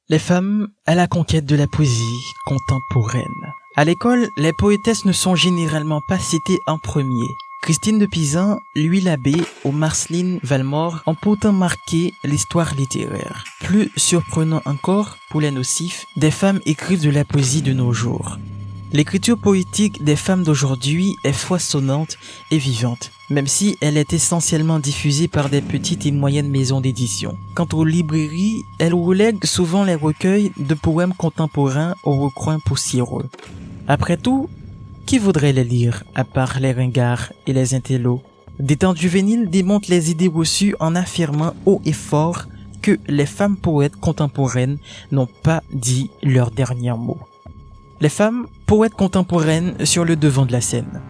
Les femmes à la conquête de la poésie contemporaine. À l'école, les poétesses ne sont généralement pas citées en premier. Christine de Pizan, Louis Labbé ou Marceline Valmore ont pourtant marqué l'histoire littéraire. Plus surprenant encore, pour les nocifs, des femmes écrivent de la poésie de nos jours. L'écriture poétique des femmes d'aujourd'hui est foisonnante et vivante, même si elle est essentiellement diffusée par des petites et moyennes maisons d'édition. Quant aux librairies, elles relèguent souvent les recueils de poèmes contemporains au recoin poussiéreux. Après tout, qui voudrait les lire, à part les ringards et les intellos? Des temps juvéniles démontrent les idées reçues en affirmant haut et fort que les femmes poètes contemporaines n'ont pas dit leur dernier mot. Les femmes poètes contemporaines sur le devant de la scène.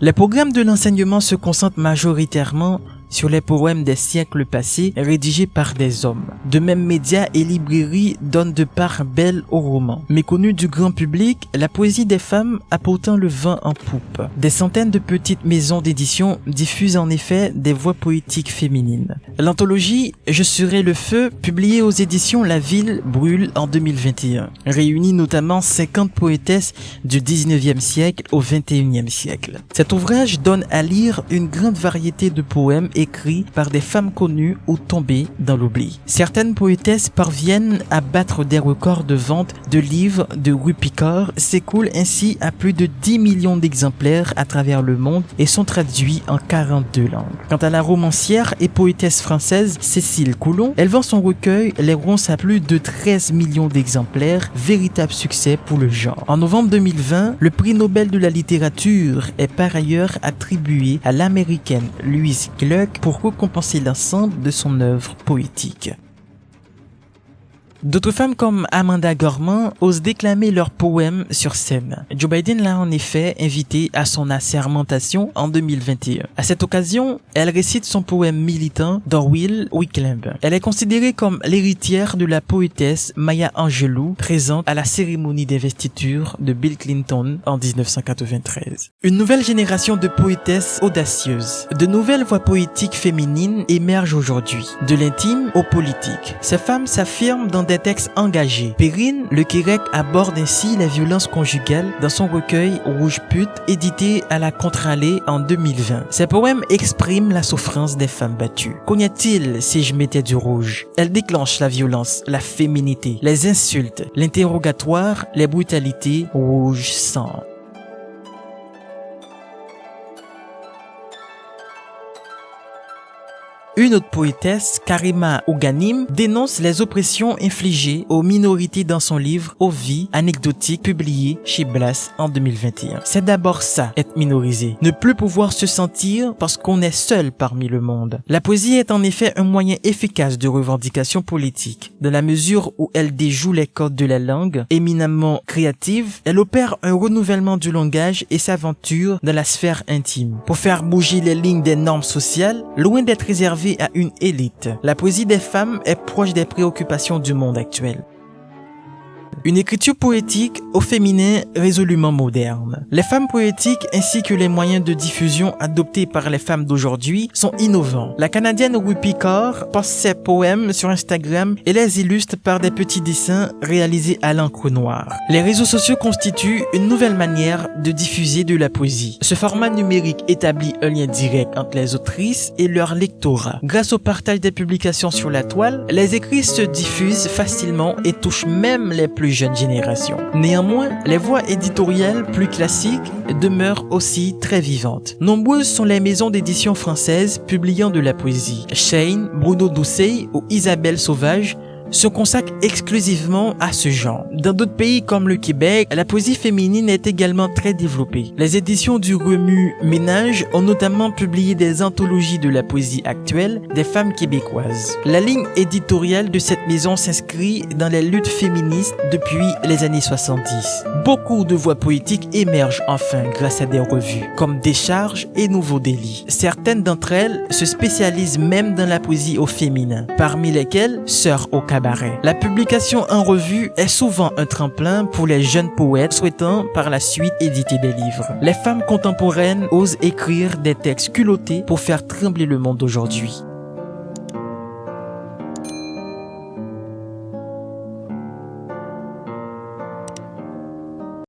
Les programmes de l'enseignement se concentrent majoritairement sur les poèmes des siècles passés rédigés par des hommes. De même, médias et librairies donnent de part belle aux romans. Méconnue du grand public, la poésie des femmes a pourtant le vent en poupe. Des centaines de petites maisons d'édition diffusent en effet des voix poétiques féminines. L'anthologie « Je serai le feu », publiée aux éditions La Ville brûle en 2021, réunit notamment 50 poétesses du 19e siècle au 21e siècle. Cet ouvrage donne à lire une grande variété de poèmes écrits par des femmes connues ou tombées dans l'oubli. Certaines poétesses parviennent à battre des records de vente de livres de Rupi Kaur, s'écoulent ainsi à plus de 10 millions d'exemplaires à travers le monde et sont traduits en 42 langues. Quant à la romancière et poétesse française Cécile Coulon, elle vend son recueil Les Ronces à plus de 13 millions d'exemplaires, véritable succès pour le genre. En novembre 2020, le prix Nobel de la littérature est par ailleurs attribué à l'américaine Louise Gluck pour récompenser l'ensemble de son œuvre poétique. D'autres femmes comme Amanda Gorman osent déclamer leurs poèmes sur scène. Joe Biden l'a en effet invitée à son assermentation en 2021. À cette occasion, elle récite son poème militant d'Orwell Wickham. Elle est considérée comme l'héritière de la poétesse Maya Angelou, présente à la cérémonie d'investiture de Bill Clinton en 1993. Une nouvelle génération de poétesses audacieuses. De nouvelles voix poétiques féminines émergent aujourd'hui, de l'intime au politique. Ces femmes s'affirment dans des textes engagés. Perrine Lequérec aborde ainsi la violence conjugale dans son recueil Rouge Pute, édité à la Contralée en 2020. Ses poèmes expriment la souffrance des femmes battues. Qu'en y-a-t-il si je mettais du rouge? Elle déclenche la violence, la féminité, les insultes, l'interrogatoire, les brutalités. Rouge sang. Une autre poétesse, Karima Ouganim, dénonce les oppressions infligées aux minorités dans son livre Aux vies anecdotiques publié chez Blas en 2021. C'est d'abord ça, être minorisé. Ne plus pouvoir se sentir parce qu'on est seul parmi le monde. La poésie est en effet un moyen efficace de revendication politique. Dans la mesure où elle déjoue les codes de la langue, éminemment créative, elle opère un renouvellement du langage et s'aventure dans la sphère intime. Pour faire bouger les lignes des normes sociales, loin d'être réservée à une élite. La poésie des femmes est proche des préoccupations du monde actuel. Une écriture poétique au féminin résolument moderne. Les femmes poétiques ainsi que les moyens de diffusion adoptés par les femmes d'aujourd'hui sont innovants. La Canadienne Rupi Kaur poste ses poèmes sur Instagram et les illustre par des petits dessins réalisés à l'encre noire. Les réseaux sociaux constituent une nouvelle manière de diffuser de la poésie. Ce format numérique établit un lien direct entre les autrices et leur lectorat. Grâce au partage des publications sur la toile, les écrits se diffusent facilement et touchent même les plus jeunes générations. Néanmoins, les voix éditoriales plus classiques demeurent aussi très vivantes. Nombreuses sont les maisons d'édition françaises publiant de la poésie. Shane, Bruno Doucet ou Isabelle Sauvage se consacre exclusivement à ce genre. Dans d'autres pays comme le Québec, la poésie féminine est également très développée. Les éditions du Remue Ménage ont notamment publié des anthologies de la poésie actuelle des femmes québécoises. La ligne éditoriale de cette maison s'inscrit dans les luttes féministes depuis les années 70. Beaucoup de voix poétiques émergent enfin grâce à des revues, comme Décharge et Nouveau Délit. Certaines d'entre elles se spécialisent même dans la poésie au féminin, parmi lesquelles Sœur au cabaret. La publication en revue est souvent un tremplin pour les jeunes poètes souhaitant par la suite éditer des livres. Les femmes contemporaines osent écrire des textes culottés pour faire trembler le monde d'aujourd'hui.